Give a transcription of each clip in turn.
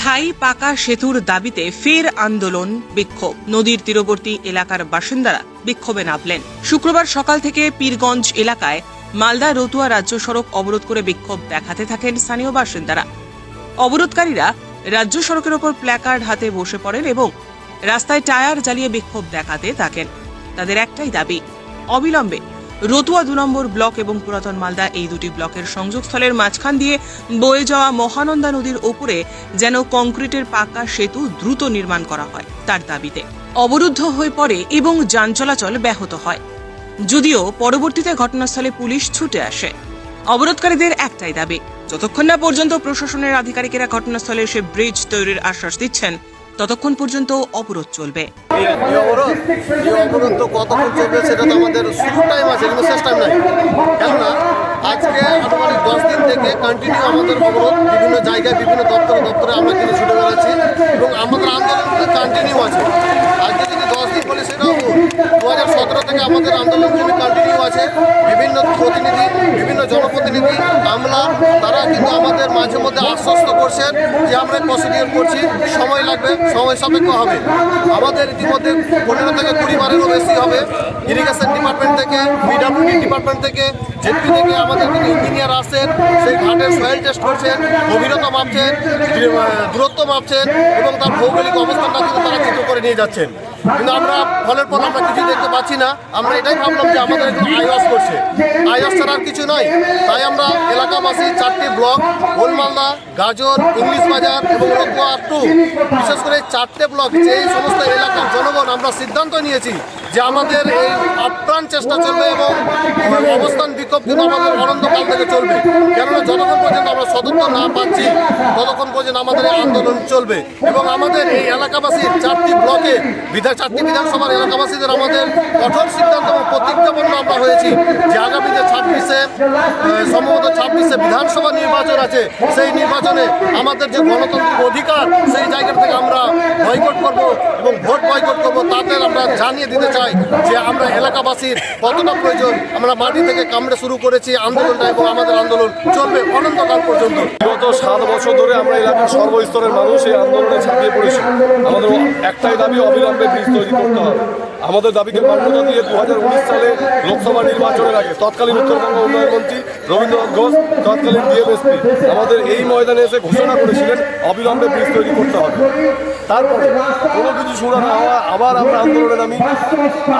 স্থায়ী পাকা সেতুর দাবিতে ফের আন্দোলন বিক্ষোভ। নদীর তীরবর্তী এলাকার বাসিন্দারা বিক্ষোভে নামলেন। শুক্রবার সকাল থেকে পীরগঞ্জ এলাকায় মালদা রতুয়া রাজ্য সড়ক অবরোধ করে বিক্ষোভ দেখাতে থাকেন স্থানীয় বাসিন্দারা। অবরোধকারীরা রাজ্য সড়কের ওপর প্ল্যাকার্ড হাতে বসে পড়েন এবং রাস্তায় টায়ার জ্বালিয়ে বিক্ষোভ দেখাতে থাকেন। তাদের একটাই দাবি, অবিলম্বে রতুয়া ২ নম্বর ব্লক এবং পুরাতন মালদা এই দুটি ব্লকের সংযোগস্থলের মাঝখান দিয়ে বয়ে যাওয়া মহানন্দা নদীর ওপরে যেন কংক্রিটের পাকা সেতু দ্রুত নির্মাণ করা হয়। তার দাবিতে অবরুদ্ধ হয়ে পড়ে এবং যান চলাচল ব্যাহত হয়। যদিও পরবর্তীতে ঘটনাস্থলে পুলিশ ছুটে আসে। অবরোধকারীদের একটাই দাবি, যতক্ষণ না পর্যন্ত প্রশাসনের আধিকারিকেরা ঘটনাস্থলে এসে ব্রিজ তৈরির আশ্বাস দিচ্ছেন, ততক্ষণ পর্যন্ত অবরোধ চলবে। এই অবরোধ তো কতক্ষণ চলবে সেটা তো আমাদের শুরু টাইম আছে, কিন্তু শেষ টাইম নাই। কেননা আজকে আনুমানিক 10 দিন থেকে কন্টিনিউ আমাদের অবরোধ বিভিন্ন জায়গায় বিভিন্ন দপ্তরে আমরা কিন্তু ছুটে বেড়াচ্ছি এবং আমাদের আন্দোলন কন্টিনিউ আছে। আজকে যদি 10 দিন বলে সেটাও 2017 থেকে আমাদের আন্দোলন কিন্তু কন্টিনিউ আছে। বিভিন্ন প্রতিনিধি, বিভিন্ন জনপ্রতিনিধি, আমলা তারা কিন্তু আমাদের মাঝে মধ্যে আশ্বস্ত করছেন যে আমরা প্রসিডিওর করছি, সময় লাগবে, সময় সাপেক্ষ হবে। আমাদের ইতিমধ্যে 15 থেকে 20 বারেরও বেশি হবে। ইরিগেশন ডিপার্টমেন্ট থেকে, পিডব্লিউডি ডিপার্টমেন্ট থেকে, জেপি থেকে আমাদের কিন্তু ইঞ্জিনিয়ার আসছেন, সেই ঘাটের সয়েল টেস্ট করছেন, গভীরতা মাপছেন, দূরত্ব মাপছেন এবং তার ভৌগোলিক অবস্থানটা কিন্তু তারা চিত্র করে নিয়ে যাচ্ছেন। কিন্তু আমরা ফলের পর আমরা কিছু দেখতে পাচ্ছি না। আমরা এটাই ভাবলাম যে আমাদের একটু আইওয়াস করছে, আইওয়াস ছাড়া আর কিছু নয়। তাই আমরা এলাকাবাসী 4টি ব্লক, গোলমালদা, গাজর, ইংলিশ বাজার এবং রতুয়া 2, বিশেষ করে 4টে ব্লক, যে এই সমস্ত এলাকার জনগণ আমরা সিদ্ধান্ত নিয়েছি যে আমাদের এই আপ্রাণ চেষ্টা চলবে এবং অবস্থান বিক্ষোভ কিন্তু আমাদের অনন্তকাল থেকে চলবে। কেননা যতক্ষণ পর্যন্ত আমরা সতর্ক না পাচ্ছি ততক্ষণ পর্যন্ত আমাদের এই আন্দোলন চলবে। এবং আমাদের এই এলাকাবাসীর 4টি ব্লকে 4টি বিধানসভার এলাকাবাসীদের আমাদের কঠোর সিদ্ধান্ত এবং প্রতিজ্ঞাবদ্ধ আমরা হয়েছি যে আগামীতে 26-এ সম্ভবত 26-এ বিধানসভা নির্বাচন আছে, সেই নির্বাচনে আমাদের যে গণতান্ত্রিক অধিকার সেই জায়গা থেকে আমরা বয়কট করব এবং ভোট বয়কট করব। তাদের আমরা জানিয়ে দিতে চাই যে আমরা এলাকাবাসীর কতটা প্রয়োজন। আমরা মাটি থেকে কামড়ে শুরু করেছি আন্দোলনটা এবং আমাদের আন্দোলন চলবে অনন্তকাল পর্যন্ত। গত 7 বছর ধরে আমরা এলাকার সর্বস্তরের মানুষ এই আন্দোলনে ঝাঁপিয়ে পড়েছি। আমাদের একটাই দাবি, অবিলম্বে ব্রিজ তৈরি করতে হবে। আমাদের দাবিকে মান্যতা দিয়ে 2019 সালে লোকসভা নির্বাচনের আগে তৎকালীন উত্তরবঙ্গ উন্নয়ন মন্ত্রী রবীন্দ্রনাথ ঘোষ, তৎকালীন ডিএমএসপি আমাদের এই ময়দানে এসে ঘোষণা করেছিলেন অবিলম্বে ব্রিজ তৈরি করতে হবে। তারপরে কোনো কিছু শোনা না হওয়া আবার আমরা আন্দোলনে নামি।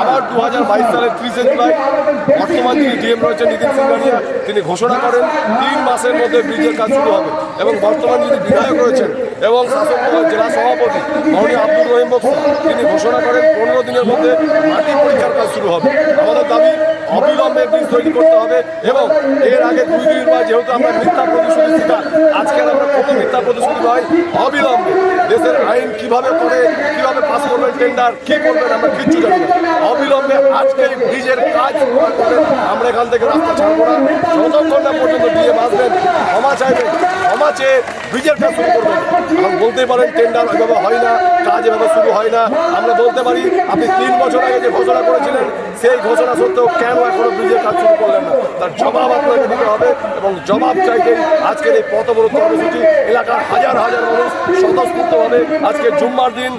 আবার 2022 সালের 30 জুলাই বর্তমান যিনি ডিএম রয়েছেন নীতিন সিংহানিয়া, তিনি ঘোষণা করেন 3 মাসের মধ্যে ব্রিজের কাজ শুরু হবে। এবং বর্তমান যিনি বিধায়ক রয়েছেন এবং শাসক জেলা সভাপতি মাননীয় আব্দুর রহিম বক্স, তিনি ঘোষণা করেন 15 দিনের মধ্যে মাটি পরীক্ষার কাজ শুরু হবে। আমাদের দাবি অবিলম্বে ব্রিজ তৈরি করতে হবে এবং এর আগে 2 দিন বা যেহেতু আমরা মিথ্যা প্রতিশ্রুতি শিকার, আজকে আমরা কোনো মিথ্যা প্রতিশ্রুতি নয়, অবিলম্বে দেশের আইন কিভাবে করে, কিভাবে পাস করবেন, টেন্ডার কি করবেন আমরা কিচ্ছু জানি না। অবিলম্বে আজকে ব্রিজের কাজ করবেন। আমরা এখান থেকে রাস্তা ছাড়বো না যতক্ষণ না পর্যন্ত ডিএম আসবেন, ক্ষমা চাইবেন, ক্ষমা চেয়ে ব্রিজের কাজ শুরু করবেন। এখন বলতে পারেন টেন্ডার ওইভাবে হয় না, কাজ এভাবে শুরু হয় না। আমরা বলতে পারি আপনি 3 বছর আগে যে ঘোষণা করেছিলেন সেই ঘোষণা সত্ত্বেও কেন এখনো ব্রিজের কাজ শুরু করলেন না, তার জবাব আপনাকে দিতে হবে। এবং জবাব চাইতেই আজকের এই পথ অবরোধ কর্মসূচি। এলাকার হাজার হাজার মানুষ স্বতঃস্ফূর্তভাবে আজকে জুম্মার দিন,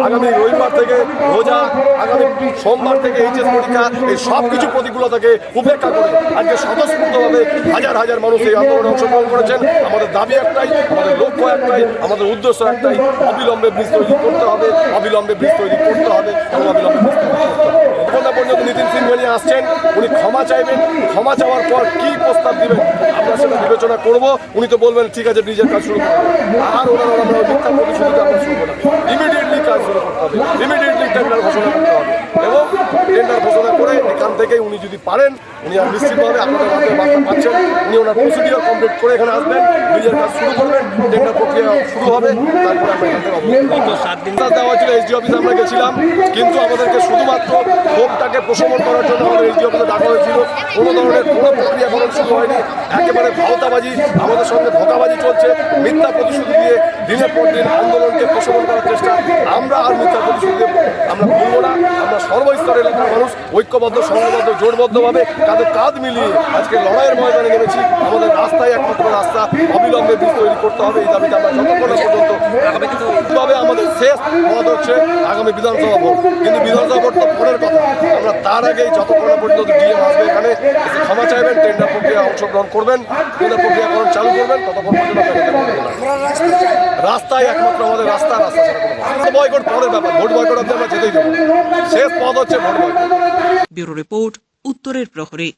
আগামী রবিবার থেকে রোজা, আগামী সোমবার থেকে এইচএস পরীক্ষা, এই সব কিছু প্রতিকূলতাকে উপেক্ষা করে আজকে স্বতঃস্ফূর্তভাবে হাজার হাজার মানুষ এই আন্দোলনে অংশগ্রহণ করেছেন। আমাদের দাবি একটাই, আমাদের লক্ষ্য একটাই, আমাদের উদ্দেশ্য একটাই, অবিলম্বে ব্রিজ তৈরি করতে হবে, অবিলম্বে ব্রিজ তৈরি করতে হবে এবং অবিলম্বে ব্রিজ তৈরি করতে হবে। এখন পর্যন্ত নীতিন সিংহানিয়া আসছেন, উনি ক্ষমা চাইবেন, ক্ষমা চাওয়ার পর কি প্রস্তাব দিবেন আমরা সেটা বিবেচনা করব। উনি তো বলবেন ঠিক আছে ব্রিজের কাজ শুরু করবো, আর ওনারা আমরা মিথ্যা প্রতিশ্রুতিতে আমরা শুরু করবো না। ইমিডিয়েটলি কাজ শুরু করতে হবে, ইমিডিয়েটলি টেন্ডার ঘোষণা করতে হবে এবং টেন্ডার ঘোষণা করে এখান থেকে উনি যদি পারেন, উনি আর নিশ্চিতভাবে আপনাদের মাধ্যমে বার্তা পাচ্ছেন, উনি ওনার প্রসিডিওর কমপ্লিট করে এখানে আসবেন, ব্রিজের কাজ শুরু করবেন, টেন্ডার প্রক্রিয়া শুরু হবে। তারপরে আমরা এখান থেকে গত 7 দিন দেওয়া হয়েছিল এসডি অফিসে আমরা গেছিলাম, কিন্তু আমাদেরকে শুধুমাত্র ক্ষোভটাকে প্রশমন করার জন্য আমাদের এসডি অফিসে ডাকা হয়েছিল। কোনো ধরনের কোনো প্রক্রিয়াকরণ শুরু হয়নি, একেবারে ভাওতাবাজি, আমাদের সঙ্গে ধোঁকাবাজি চলছে, মিথ্যা প্রতিশ্রুতি দিয়ে দিনের পর দিন আন্দোলনকে প্রশমন করার চেষ্টা আমরা আর মিথ্যা প্রতিশ্রুতি আমরা ভুলবো না। আমরা সর্বস্তরের এলাকার মানুষ ঐক্যবদ্ধ, সংঘবদ্ধ, জোটবদ্ধভাবে কাঁধে কাঁধ মিলিয়ে আজকে লড়াইয়ের ময়দানে নেমেছি। আমাদের রাস্তায় একমাত্র রাস্তা, অবিলম্বে ব্রিজ তৈরি করতে হবে। এই দাবিতে আমরা যতক্ষণ না পর্যন্ত তবে আমাদের শেষ পথ হচ্ছে আগামী বিধানসভা ভোট। কিন্তু বিধানসভা ভোট তো পরের কথা, আমরা তার আগেই যতক্ষণ না পর্যন্ত ডিএম আসবে এখানে এসে ক্ষমা চাইবেন, টেন্ডার প্রক্রিয়া অংশগ্রহণ করবেন, টেন্ডার প্রক্রিয়াকরণ চালু করবেন, ততক্ষণ পর্যন্ত রাস্তায় একমাত্র আমাদের রাস্তা ছাড়া কোনো বয়কট পরের ব্যাপার। ভোট বয়কট অব্দি আমরা যেতেই দেবো। শেষ পথ হচ্ছে ভোট বয়কট। ব্যুরো রিপোর্ট, উত্তরের প্রহরী।